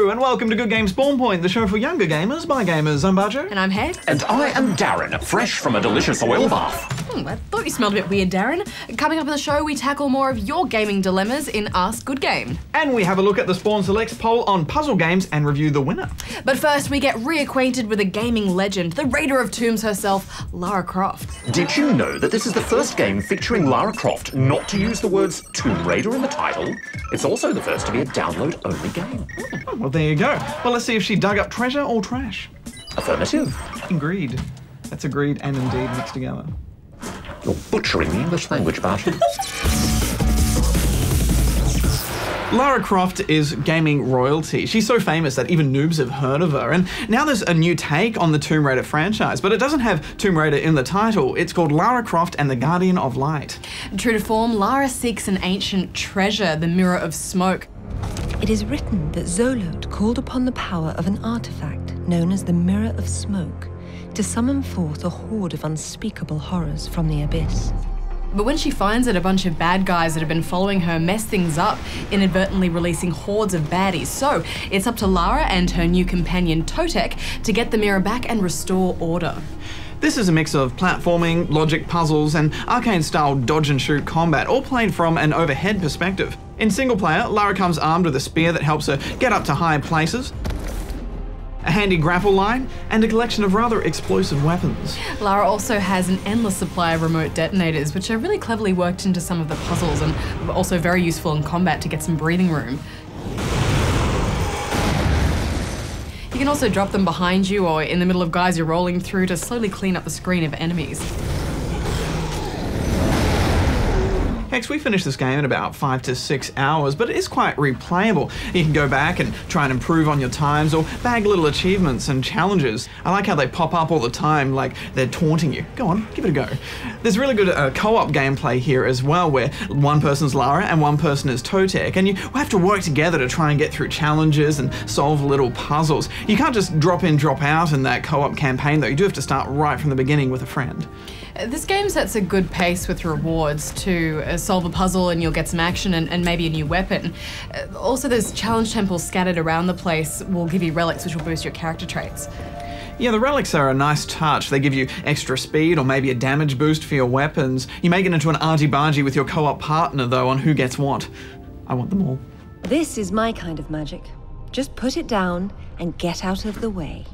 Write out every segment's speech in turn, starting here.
Hello and welcome to Good Game Spawn Point, the show for younger gamers by gamers. I'm Bajo. And I'm Head. And I am Darren, fresh from a delicious oil bath. I thought you smelled a bit weird, Darren. Coming up in the show, we tackle more of your gaming dilemmas in Ask Good Game. And we have a look at the Spawn Selects poll on puzzle games and review the winner. But first, we get reacquainted with a gaming legend, the Raider of Tombs herself, Lara Croft. Did you know that this is the first game featuring Lara Croft not to use the words Tomb Raider in the title? It's also the first to be a download-only game. Oh, well, there you go. Well, let's see if she dug up treasure or trash. Affirmative. Agreed. That's agreed and indeed mixed together. You're butchering the English language, Barty. Lara Croft is gaming royalty. She's so famous that even noobs have heard of her. And now there's a new take on the Tomb Raider franchise, but it doesn't have Tomb Raider in the title. It's called Lara Croft and the Guardian of Light. True to form, Lara seeks an ancient treasure, the Mirror of Smoke. It is written that Zolot called upon the power of an artifact known as the Mirror of Smoke to summon forth a horde of unspeakable horrors from the abyss. But when she finds it, a bunch of bad guys that have been following her mess things up, inadvertently releasing hordes of baddies. So it's up to Lara and her new companion Totek to get the mirror back and restore order. This is a mix of platforming, logic puzzles, and arcade-style dodge-and-shoot combat, all played from an overhead perspective. In single player, Lara comes armed with a spear that helps her get up to high places, a handy grapple line, and a collection of rather explosive weapons. Lara also has an endless supply of remote detonators, which are really cleverly worked into some of the puzzles and also very useful in combat to get some breathing room. You can also drop them behind you or in the middle of guys you're rolling through to slowly clean up the screen of enemies. Hex, we finished this game in about 5 to 6 hours, but it is quite replayable. You can go back and try and improve on your times or bag little achievements and challenges. I like how they pop up all the time, like they're taunting you. Go on, give it a go. There's really good co-op gameplay here as well, where one person's Lara and one person is Totek, and you have to work together to try and get through challenges and solve little puzzles. You can't just drop in, drop out in that co-op campaign though. You do have to start right from the beginning with a friend. This game sets a good pace with rewards to solve a puzzle and you'll get some action and maybe a new weapon. Also, there's challenge temples scattered around the place will give you relics which will boost your character traits. Yeah, the relics are a nice touch. They give you extra speed or maybe a damage boost for your weapons. You may get into an argy-bargy with your co-op partner though on who gets what. I want them all. This is my kind of magic. Just put it down and get out of the way.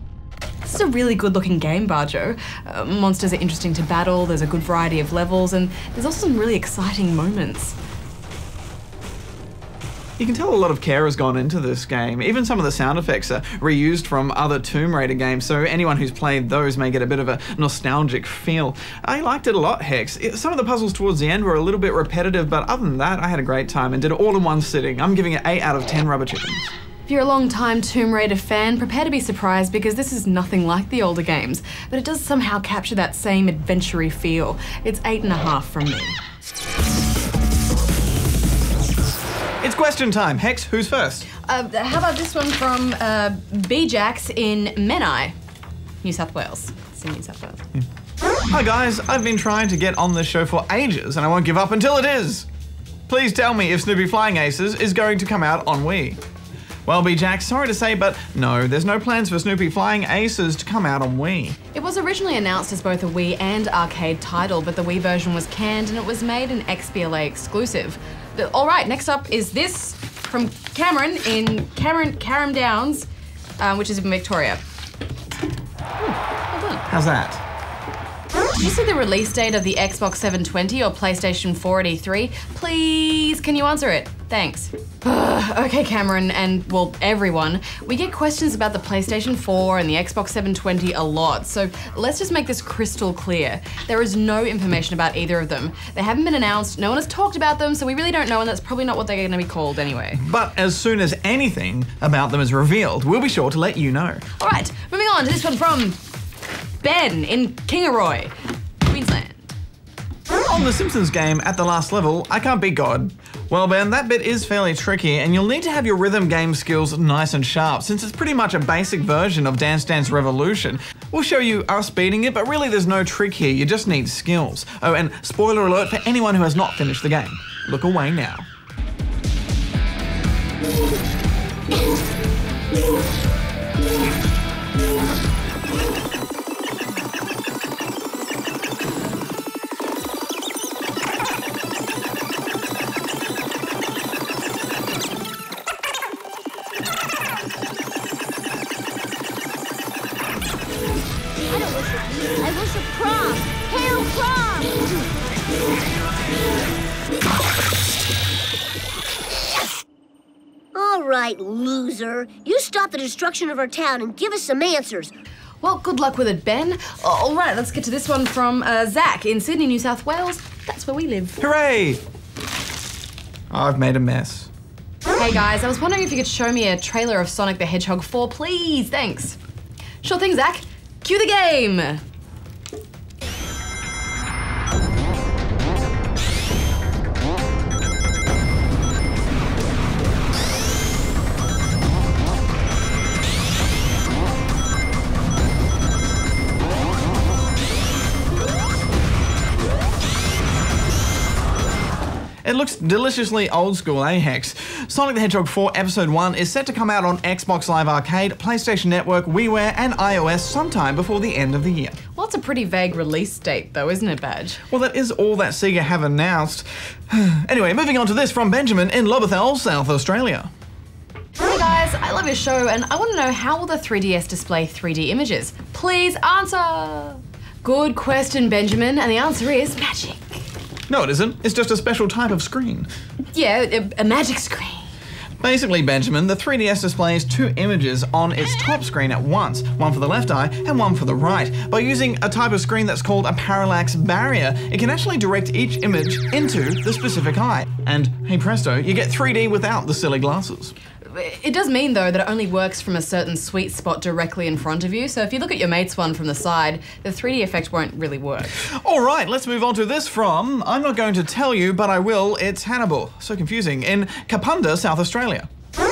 This is a really good looking game, Bajo. Monsters are interesting to battle, there's a good variety of levels, and there's also some really exciting moments. You can tell a lot of care has gone into this game. Even some of the sound effects are reused from other Tomb Raider games, so anyone who's played those may get a bit of a nostalgic feel. I liked it a lot, Hex. Some of the puzzles towards the end were a little bit repetitive, but other than that, I had a great time and did it all in one sitting. I'm giving it 8 out of 10 rubber chickens. If you're a long-time Tomb Raider fan, prepare to be surprised because this is nothing like the older games, but it does somehow capture that same adventure-y feel. It's 8.5 from me. It's question time. Hex, who's first? How about this one from B-Jax in Menai, New South Wales. It's in New South Wales. Yeah. Hi guys, I've been trying to get on this show for ages and I won't give up until it is. Please tell me if Snoopy Flying Aces is going to come out on Wii. Well, B-Jax, sorry to say, but no, there's no plans for Snoopy Flying Aces to come out on Wii. It was originally announced as both a Wii and arcade title, but the Wii version was canned and it was made an XBLA exclusive. All right, next up is this from Cameron in Carrum Downs, which is in Victoria. Well done. How's that? Did you see the release date of the Xbox 720 or PlayStation 4 at E3? Please, can you answer it? Thanks. Okay, Cameron, and well, everyone, we get questions about the PlayStation 4 and the Xbox 720 a lot, so let's just make this crystal clear. There is no information about either of them. They haven't been announced, no one has talked about them, so we really don't know, and that's probably not what they're gonna be called anyway. But as soon as anything about them is revealed, we'll be sure to let you know. All right, moving on to this one from Ben in Kingaroy, Queensland. On the Simpsons game at the last level, I can't beat God. Well, Ben, that bit is fairly tricky and you'll need to have your rhythm game skills nice and sharp since it's pretty much a basic version of Dance Dance Revolution. We'll show you us beating it, but really there's no trick here, you just need skills. Oh, and spoiler alert for anyone who has not finished the game. Look away now. I worship Croft! Hail Croft! All right, loser. You stop the destruction of our town and give us some answers. Well, good luck with it, Ben. All right, let's get to this one from Zach in Sydney, New South Wales. That's where we live. Hooray! I've made a mess. Hey guys, I was wondering if you could show me a trailer of Sonic the Hedgehog 4, please. Thanks. Sure thing, Zach. Cue the game. It looks deliciously old school, eh, Hex? Sonic the Hedgehog 4 Episode 1 is set to come out on Xbox Live Arcade, PlayStation Network, WiiWare and iOS sometime before the end of the year. Well, it's a pretty vague release date though, isn't it, Badge? Well, that is all that Sega have announced. Anyway, moving on to this from Benjamin in Lobethal, South Australia. Hey guys, I love your show and I want to know, how will the 3DS display 3D images? Please answer! Good question, Benjamin, and the answer is magic. No, it isn't. It's just a special type of screen. Yeah, a magic screen. Basically, Benjamin, the 3DS displays two images on its top screen at once, one for the left eye and one for the right. By using a type of screen that's called a parallax barrier, it can actually direct each image into the specific eye. And hey presto, you get 3D without the silly glasses. It does mean, though, that it only works from a certain sweet spot directly in front of you, so if you look at your mate's one from the side, the 3D effect won't really work. All right, let's move on to this from, I'm not going to tell you, but I will, it's Hannibal. So confusing. In Kapunda, South Australia.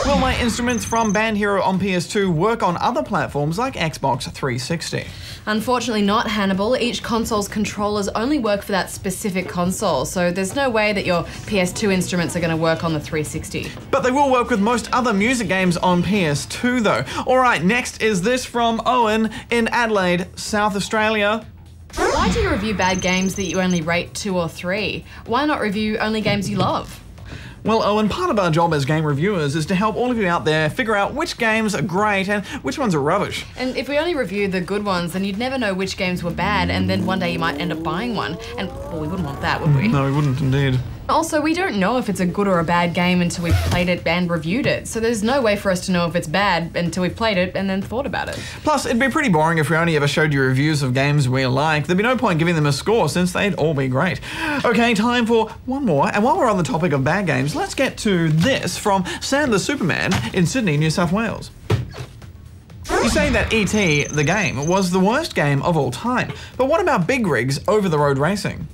Will my instruments from Band Hero on PS2 work on other platforms like Xbox 360? Unfortunately not, Hannibal. Each console's controllers only work for that specific console, so there's no way that your PS2 instruments are going to work on the 360. But they will work with most other music games on PS2 though. All right, next is this from Owen in Adelaide, South Australia. Why do you review bad games that you only rate 2 or 3? Why not review only games you love? Well, Owen, part of our job as game reviewers is to help all of you out there figure out which games are great and which ones are rubbish. And if we only reviewed the good ones, then you'd never know which games were bad, and then one day you might end up buying one. And, well, we wouldn't want that, would we? No, we wouldn't indeed. Also, we don't know if it's a good or a bad game until we've played it and reviewed it. So there's no way for us to know if it's bad until we've played it and then thought about it. Plus, it'd be pretty boring if we only ever showed you reviews of games we like. There'd be no point giving them a score since they'd all be great. Okay, time for one more. And while we're on the topic of bad games, let's get to this from Sam the Superman in Sydney, New South Wales. You say that E.T., the game, was the worst game of all time. But what about Big Rig's over-the-road racing?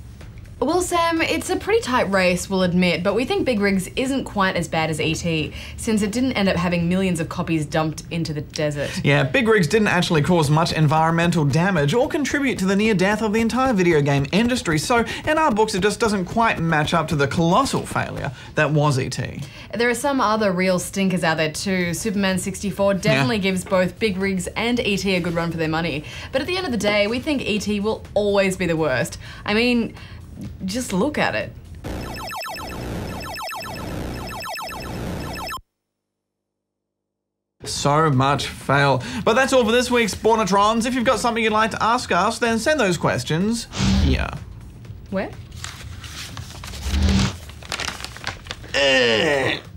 Well, Sam, it's a pretty tight race, we'll admit, but we think Big Rigs isn't quite as bad as E.T., since it didn't end up having millions of copies dumped into the desert. Yeah, Big Rigs didn't actually cause much environmental damage or contribute to the near death of the entire video game industry, so in our books it just doesn't quite match up to the colossal failure that was E.T. There are some other real stinkers out there too. Superman 64 definitely gives both Big Rigs and E.T. a good run for their money, but at the end of the day, we think E.T. will always be the worst. I mean, just look at it. So much fail. But that's all for this week's Spornatrons. If you've got something you'd like to ask us, then send those questions here. Where?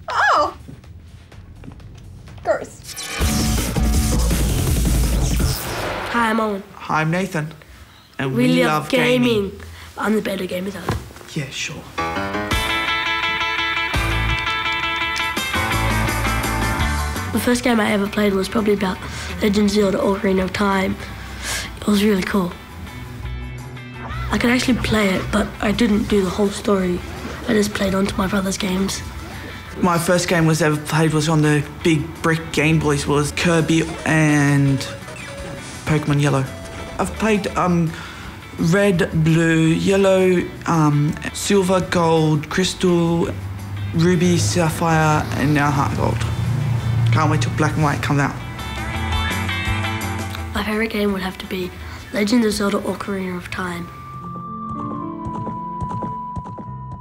Oh! Gross. Hi, I'm Owen. Hi, I'm Nathan. And We love gaming. I'm the better gamer though. Yeah, sure. The first game I ever played was probably about Legend of Zelda Ocarina of Time. It was really cool. I could actually play it, but I didn't do the whole story. I just played onto my brother's games. My first game was ever played was on the big brick Game Boys, was Kirby and Pokemon Yellow. I've played Red, Blue, Yellow, Silver, Gold, Crystal, Ruby, Sapphire, and now Heart Gold. Can't wait till Black and White comes out. My favourite game would have to be Legend of Zelda Ocarina of Time.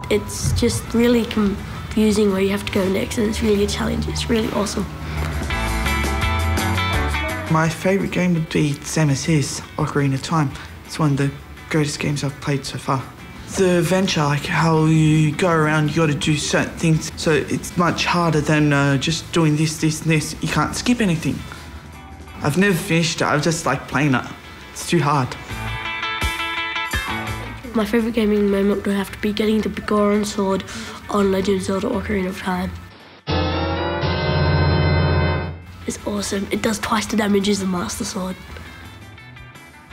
It's just really confusing where you have to go next, and it's really a challenge. It's really awesome. My favourite game would be same as his, Ocarina of Time. It's one of the greatest games I've played so far. The adventure, like how you go around, you got to do certain things, so it's much harder than just doing this, and this. You can't skip anything. I've never finished it, I just like playing it. It's too hard. My favourite gaming moment would have to be getting the Goron sword on Legend of Zelda Ocarina of Time. It's awesome. It does twice the damage as the Master Sword.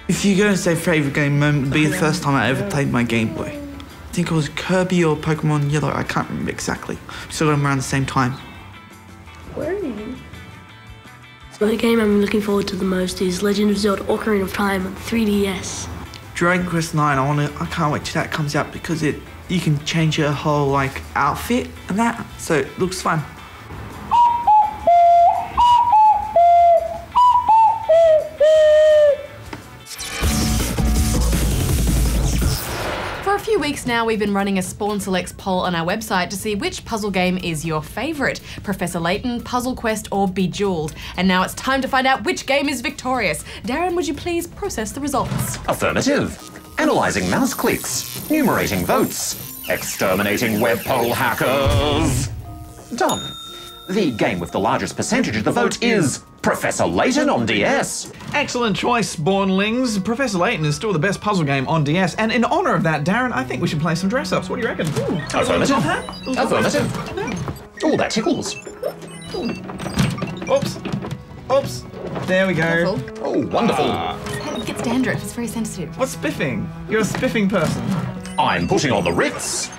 If you're going to say favourite game moment, would be the first time I ever played my Game Boy. I think it was Kirby or Pokemon Yellow, I can't remember exactly. Still got them around the same time. Where are you? So the game I'm looking forward to the most is Legend of Zelda Ocarina of Time on 3DS. Dragon Quest IX, I can't wait till that comes out because you can change your whole like outfit and that, so it looks fun. For a few weeks now, we've been running a Spawn Selects poll on our website to see which puzzle game is your favourite, Professor Layton, Puzzle Quest or Bejeweled. And now it's time to find out which game is victorious. Darren, would you please process the results? Affirmative. Analysing mouse clicks. Numerating votes. Exterminating web poll hackers. Done. The game with the largest percentage of the vote is Professor Layton on DS. Excellent choice, Spawnlings. Professor Layton is still the best puzzle game on DS, and in honour of that, Darren, I think we should play some dress-ups. What do you reckon? Affirmative. Affirmative. Oh, that tickles. Oops. Oops. There we go. Careful. Oh, wonderful. It gets dandruff, it's very sensitive. What's spiffing? You're a spiffing person. I'm putting on the Ritz.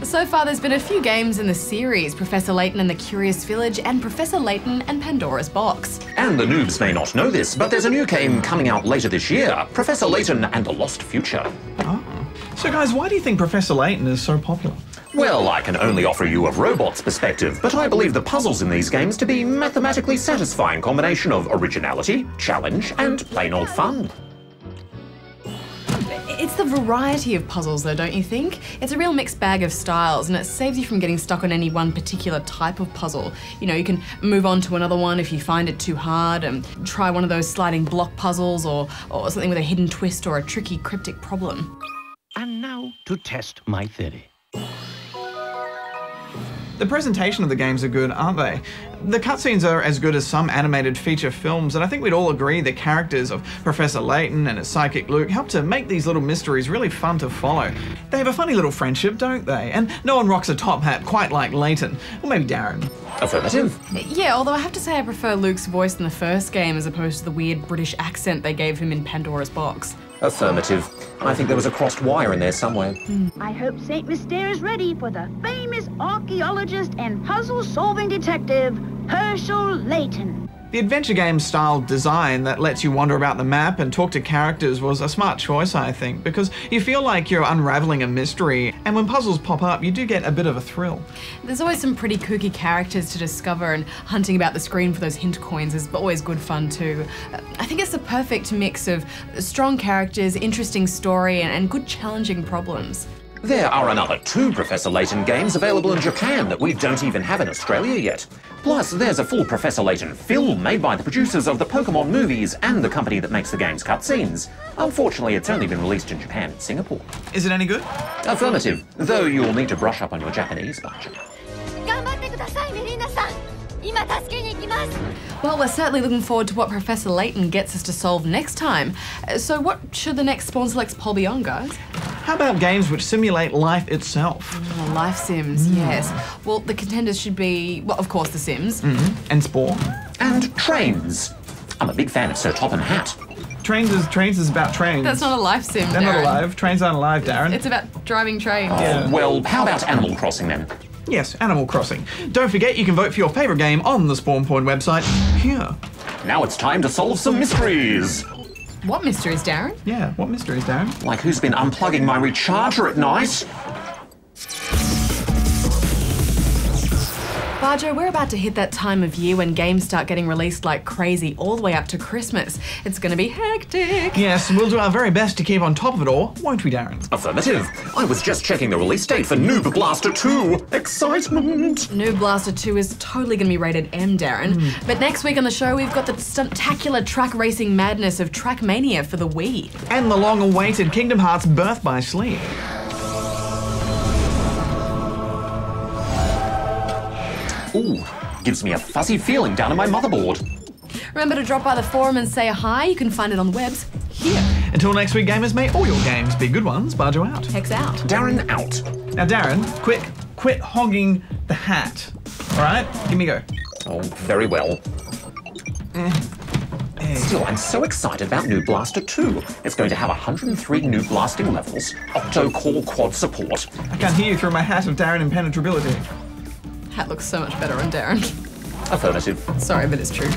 So far, there's been a few games in the series, Professor Layton and the Curious Village and Professor Layton and Pandora's Box. And the noobs may not know this, but there's a new game coming out later this year, Professor Layton and the Lost Future. Oh. So guys, why do you think Professor Layton is so popular? Well, I can only offer you a robot's perspective, but I believe the puzzles in these games to be mathematically satisfying combination of originality, challenge, and plain old fun. It's the variety of puzzles though, don't you think? It's a real mixed bag of styles and it saves you from getting stuck on any one particular type of puzzle. You know, you can move on to another one if you find it too hard and try one of those sliding block puzzles or something with a hidden twist or a tricky cryptic problem. And now to test my theory. The presentation of the games are good, aren't they? The cutscenes are as good as some animated feature films, and I think we'd all agree the characters of Professor Layton and his psychic Luke help to make these little mysteries really fun to follow. They have a funny little friendship, don't they? And no one rocks a top hat quite like Layton. Or maybe Darren. Affirmative. Yeah, although I have to say I prefer Luke's voice in the first game as opposed to the weird British accent they gave him in Pandora's Box. Affirmative. I think there was a crossed wire in there somewhere. I hope St. Mystere is ready for the famous archaeologist and puzzle-solving detective, Herschel Layton. The adventure game style design that lets you wander about the map and talk to characters was a smart choice, I think, because you feel like you're unraveling a mystery, and when puzzles pop up, you do get a bit of a thrill. There's always some pretty kooky characters to discover, and hunting about the screen for those hint coins is always good fun too. I think it's the perfect mix of strong characters, interesting story, and good challenging problems. There are another 2 Professor Layton games available in Japan that we don't even have in Australia yet. Plus, there's a full Professor Layton film made by the producers of the Pokemon movies and the company that makes the game's cutscenes. Unfortunately, it's only been released in Japan and Singapore. Is it any good? Affirmative, though you'll need to brush up on your Japanese much. Well, we're certainly looking forward to what Professor Layton gets us to solve next time. So what should the next Spawn Selects poll be on, guys? How about games which simulate life itself? Oh, life sims, yes. Well, the contenders should be, well, of course, The Sims. And Spawn. And trains. I'm a big fan of Sir Topham Hatt. Trains is about trains. That's not a life sim, They're Darren. not alive. Trains aren't alive, Darren. It's about driving trains. Yeah. Well, how about Animal Crossing then? Yes, Animal Crossing. Don't forget you can vote for your favourite game on the Spawn Point website here. Now it's time to solve some mysteries. What mysteries, Darren? Yeah, what mysteries, Darren? Like who's been unplugging my recharger at night? Barjo, we're about to hit that time of year when games start getting released like crazy all the way up to Christmas. It's going to be hectic. Yes, we'll do our very best to keep on top of it all, won't we, Darren? Affirmative. I was just checking the release date for Noob Blaster 2. Excitement! Noob Blaster 2 is totally going to be rated M, Darren. But next week on the show, we've got the stuntacular track racing madness of Trackmania for the Wii. And the long-awaited Kingdom Hearts Birth by Sleep. Ooh, gives me a fuzzy feeling down in my motherboard. Remember to drop by the forum and say hi. You can find it on the webs here. Until next week, gamers, may all your games be good ones. Barjo out. Hex out. Darren out. Now, Darren, quit hogging the hat. All right? Give me a go. Oh, very well. Still, I'm so excited about Noob Blaster 2. It's going to have 103 noob blasting levels, octo-core quad support. I can't hear you through my hat of Darren impenetrability. Hat looks so much better on Darren. Affirmative. Sorry, but it's true.